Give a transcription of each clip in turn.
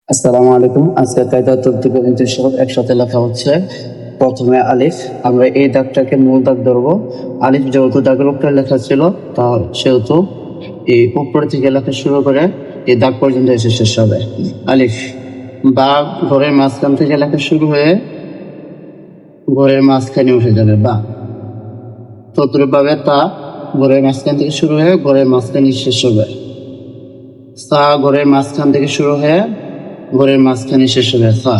আসসালামু আলাইকুম। আজকে কায়দা তৌফিক বিনতে সহ একসাথে লেখা হচ্ছে। প্রথমে আলিফ, আমরা এই দাগটাকে মূল দাগ ধরবো। আলিফ যেহেতু দাগের উপরে লেখা ছিল, তা সেহেতু এই উপর থেকে লেখা শুরু করে এই দাগ পর্যন্ত এসে শেষ হবে। আলিফ বা ঘরের মাঝখান থেকে লেখা শুরু হয়ে ঘরের মাঝখানে উঠে যাবে। বা তদ্রুপভাবে তা ঘরের মাঝখান থেকে শুরু হয়ে ঘরের মাঝখানে শেষ হবে। সা ঘরের মাঝখান থেকে শুরু হয়ে ঘরের মাঝখানে শেষ হবে। সা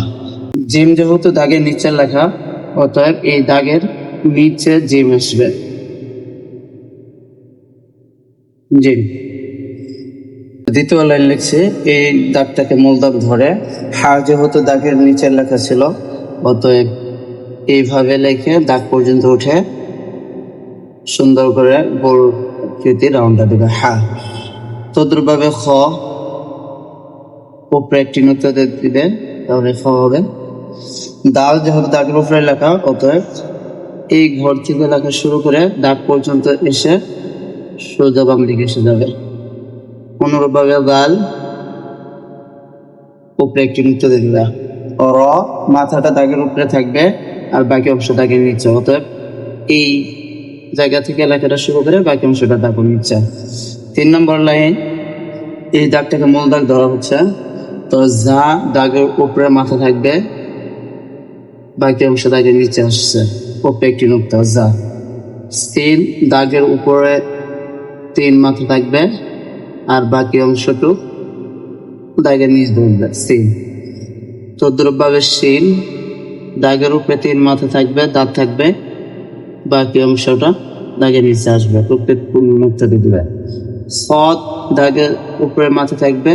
জিম যেহেতু দাগের নিচে লেখা, অতএব এই দাগের নিচে জিম আসবে। জিম। দ্বিতীয় লাইন লিখছে, এই দাগটাকে মূল দাগ ধরে। হা যেহেতু দাগের নিচে লেখা ছিল, অতএব এইভাবে লিখে দাগ পর্যন্ত উঠে সুন্দর করে গোল আকৃতি রাউন্ডটা দেবে। হা তদ্রুপভাবে খ উপরে একটি নুক্তা দিবে, তাহলে খ হবে। দাল যেহেতু দাগের উপরে লেখা, অতএব এই ঘর থেকে লেখা শুরু করে দাগ পর্যন্ত এসে সোজা বাম দিকে এসে যাবে। অনুরূপভাবে গাল উপরে একটি নৃত্য দিবে। র মাথাটা দাগের উপরে থাকবে আর বাকি অংশ দাগের নিচে, অতএব এই জায়গা থেকে লেখাটা শুরু করে বাকি অংশটা দাগের নিচে। 3 নম্বর লাইন, এই দাগটাকে মূল দাগ ধরা হচ্ছে। তো যা দাগের উপরে মাথা থাকবে, বাকি অংশ দাগের নিচে আসছে, উপরে একটি নুক্তা। যা সিন দাগের উপরে 3 মাথা থাকবে আর বাকি অংশটুক দাগের নিচ ধরবে। সিন তদ্রুপভাবে শিন দাগের উপরে 3 মাথা থাকবে, দাঁত থাকবে, বাকি অংশটা দাগের নিচে আসবে, উপরে নুক্তা দিবে। সদ দাগের উপরে মাথা থাকবে,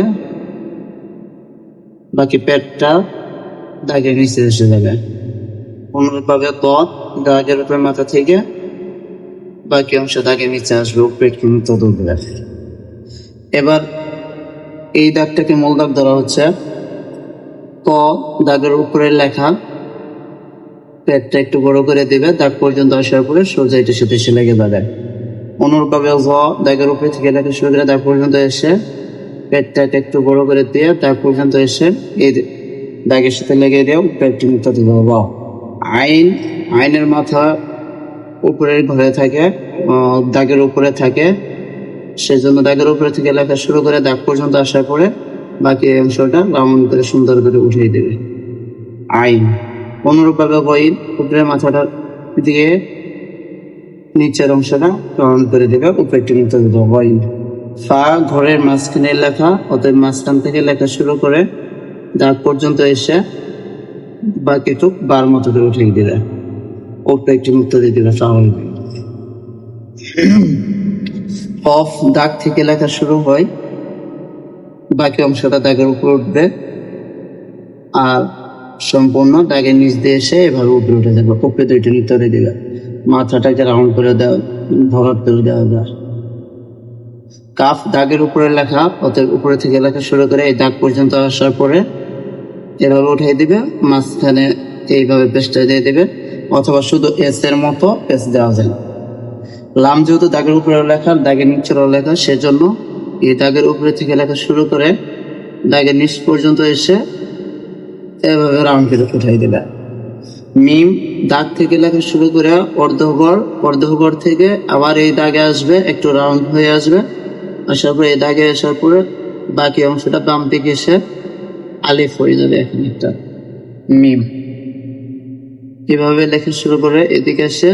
বাকি পেটটা দাগের নিচে এসে যাবে। অনুরূপভাবে ত দাগের উপরে মাথা থেকে বাকি অংশ দাগের নিচে আসবে, উপরে একটু নুক্তা দিবে। এবার এই দাগটাকে মূল দাগ ধরা হচ্ছে। ক দাগের উপরে লেখা, পেটটা একটু বড় করে দিবে, দাগ পর্যন্ত আসার পরে সোজা এটার সাথে এসে লেগে যাবে। অনুরূপভাবে ভ দাগের উপরে থেকে লেখা শুরু করে দাগ পর্যন্ত এসে পেটটাকে একটু বড় করে দিয়ে দাগ পর্যন্ত এসে এই দাগের সাথে লেগে দিয়েও পেটটি মুক্ত দিতে হবে। আইন আইনের মাথা উপরের ঘরে থাকে, দাগের উপরে থাকে, সেজন্য দাগের উপরে থেকে লেখা শুরু করে দাগ পর্যন্ত আসার পরে বাকি অংশটা রাউন্ড করে সুন্দর করে উঠিয়ে দেবে। আইন অনুরূপভাবে বইন উপরের মাথাটা দিয়ে নিচের অংশটা রাউন্ড করে দেবে, উপরে একটু নিতে দেবে। বইন ফা ঘরের মাঝখানে লেখা, অতএব মাঝখান থেকে লেখা শুরু করে দাগ পর্যন্ত এসে বাকিটুক বার মতো করে উঠিয়ে দিবে, উপরে একটু মুক্ত দিয়ে দিবে। অফ দাগ থেকে লেখা শুরু হয়, বাকি অংশটা দাগের উপর উঠবে আর সম্পূর্ণ দাগের নিচ দিয়ে এসে এভাবে উপরে উঠে যাবে, উপরে দুইটা নিতে দিবে, মাথাটাকে রাউন্ড করে ধরার করে দেওয়া যায়। কাফ দাগের উপরে লেখা, অতএব উপরে থেকে লেখা শুরু করে এই দাগ পর্যন্ত আসার পরে এভাবে উঠিয়ে দিবে, মাঝখানে এইভাবে পেস্টটা দিয়ে দিবে, অথবা শুধু এস এর মতো পেস দেওয়া যায়। লাম যেহেতু দাগের উপরে লেখা, দাগের নিচেরও লেখা, সেজন্য এই দাগের উপরে থেকে লেখা শুরু করে দাগের নিচ পর্যন্ত এসে এভাবে রাউন্ড করে উঠাই দিবে। মিম দাগ থেকে লেখা শুরু করে অর্ধঘর থেকে আবার এই দাগে আসবে, একটু রাউন্ড হয়ে আসবে, আসার পরে এই দাগে আসার পরে বাকি অংশটা বাম দিকে এসে আলিফ হয়ে যাবে। এখন একটা মিম এভাবে লেখা শুরু করে এদিকে এসে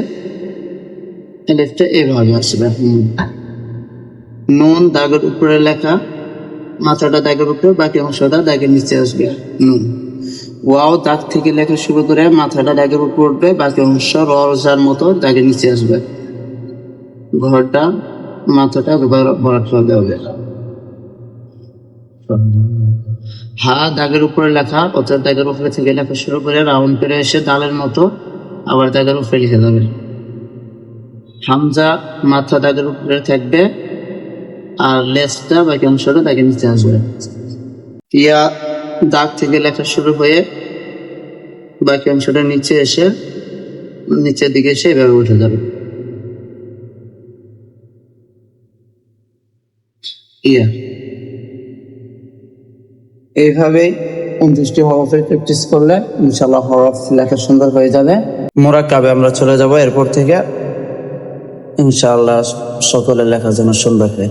আলিফটা এভাবে আসবে। নুন দাগের উপরে লেখা, মাথাটা দাগের উপরে, বাকি অংশটা দাগের নিচে আসবে। নুন ওয়াও দাগ থেকে লেখা শুরু করে মাথাটা দাগের উপর উঠবে, বাকি অংশ রজার মতো দাগের নিচে আসবে, ঘরটা মাথাটা ভরাট করতে হবে। হা দাগের উপরে লেখা, অর্থাৎ দাগের উপরে থেকে লেখা শুরু করে রাউন্ড করে এসে দালের মতো আবার দাগের উপরে লিখে যাবে। হামজা মাথা দাগের উপরে থাকবে আর লেজটা বাকি অংশটা দাগের নিচে আসবে। ইয়া দাগ থেকে লেখা শুরু হয়ে বাকি অংশটা নিচে এসে নিচের দিকে এসে এভাবে উঠে যাবে। ইয়া এইভাবে 29টি হরফের প্র্যাকটিস করলে ইনশাআল্লাহ হরফ লেখা সুন্দর হয়ে যাবে। মুরাক্কাবে আমরা চলে যাব, এরপর থেকে ইনশাআল্লাহ সকলের লেখা যেন সুন্দর হয়।